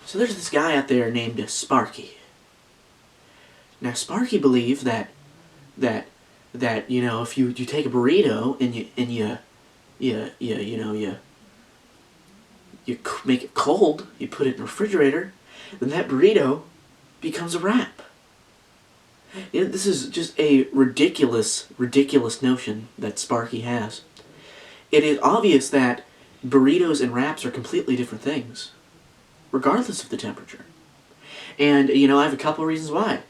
So there's this guy out there named Sparky. Now Sparky believed that you know, if you take a burrito and you make it cold, you put it in the refrigerator, then that burrito becomes a wrap. You know, this is just a ridiculous notion that Sparky has. It is obvious that burritos and wraps are completely different things, regardless of the temperature. And, you know, I have a couple of reasons why.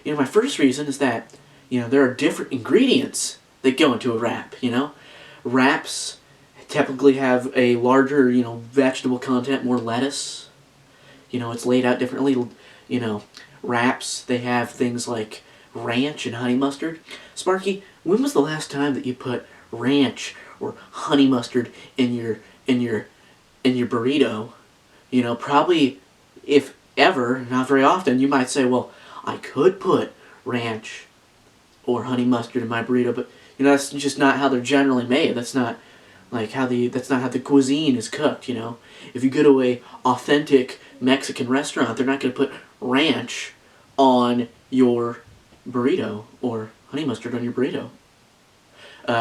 You know, my first reason is that, you know, there are different ingredients that go into a wrap, you know. Wraps typically have a larger, you know, vegetable content, more lettuce. You know, it's laid out differently. You know, wraps, they have things like ranch and honey mustard. Sparky, when was the last time that you put ranch or honey mustard in your burrito? You know, probably, if ever, not very often. You might say, well, I could put ranch or honey mustard in my burrito, but you know, that's just not how they're generally made. That's not like that's not how the cuisine is cooked, you know. If you go to a authentic Mexican restaurant, they're not going to put ranch on your burrito or honey mustard on your burrito.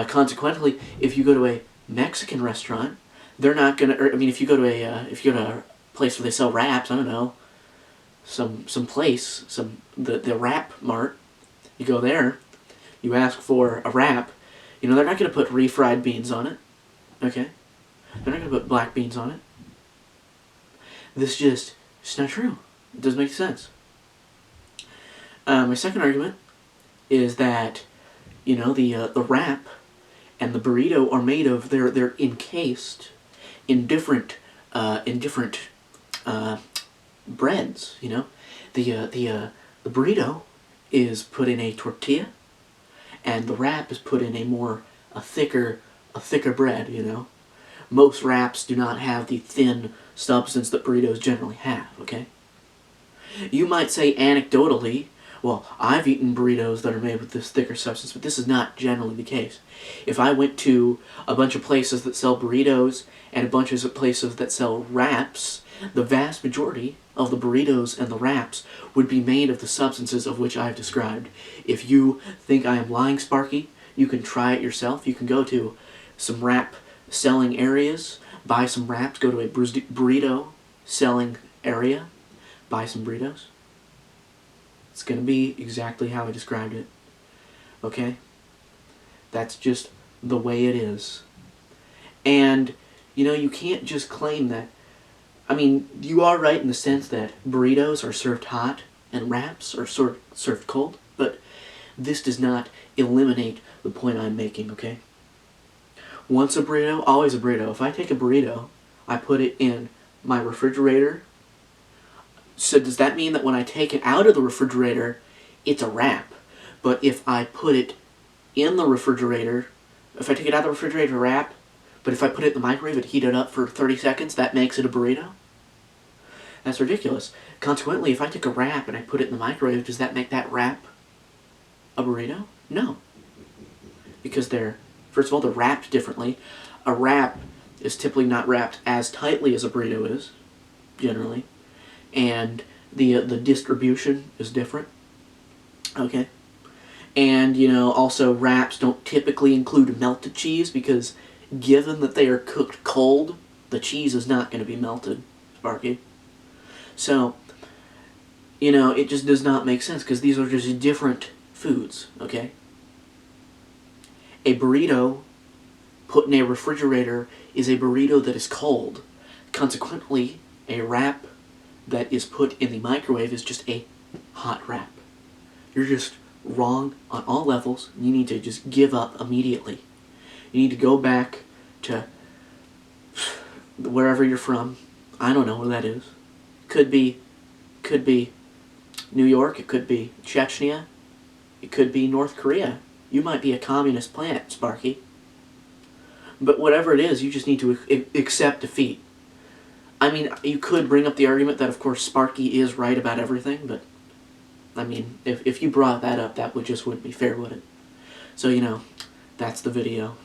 Consequently, if you go to a Mexican restaurant, they're not going to. I mean, if you go to a place where they sell wraps, I don't know, the wrap mart, you go there, you ask for a wrap, you know, they're not going to put refried beans on it, okay? They're not going to put black beans on it. It's not true. It doesn't make sense. My second argument is that, you know, the wrap and the burrito are made of, they're encased in different breads, you know. The burrito is put in a tortilla, and the wrap is put in a thicker bread, you know. Most wraps do not have the thin substance that burritos generally have, okay? You might say anecdotally, well, I've eaten burritos that are made with this thicker substance, but this is not generally the case. If I went to a bunch of places that sell burritos and a bunch of places that sell wraps, the vast majority of the burritos and the wraps would be made of the substances of which I've described. If you think I am lying, Sparky, you can try it yourself. You can go to some wrap selling areas, buy some wraps, go to a burrito selling area, buy some burritos. It's going to be exactly how I described it. Okay? That's just the way it is. And, you know, you can't just claim that. I mean, you are right in the sense that burritos are served hot and wraps are served cold, but this does not eliminate the point I'm making, okay? Once a burrito, always a burrito. If I take a burrito, I put it in my refrigerator. So does that mean that when I take it out of the refrigerator, it's a wrap? But if I put it in the refrigerator, if I take it out of the refrigerator, wrap, but if I put it in the microwave and heat it up for 30 seconds, that makes it a burrito? That's ridiculous. Consequently, if I take a wrap and I put it in the microwave, does that make that wrap a burrito? No. Because first of all, they're wrapped differently. A wrap is typically not wrapped as tightly as a burrito is, generally. And the distribution is different. Okay? And, you know, also wraps don't typically include melted cheese because given that they are cooked cold, the cheese is not going to be melted, Sparky. So, you know, it just does not make sense because these are just different foods, okay? A burrito put in a refrigerator is a burrito that is cold. Consequently, a wrap that is put in the microwave is just a hot wrap. You're just wrong on all levels. You need to just give up immediately. You need to go back to wherever you're from. I don't know where that is. Could be New York. It could be Chechnya. It could be North Korea. You might be a communist plant, Sparky. But whatever it is, you just need to accept defeat. I mean, you could bring up the argument that, of course, Sparky is right about everything, but, I mean, if you brought that up, that just wouldn't be fair, would it? So, you know, that's the video.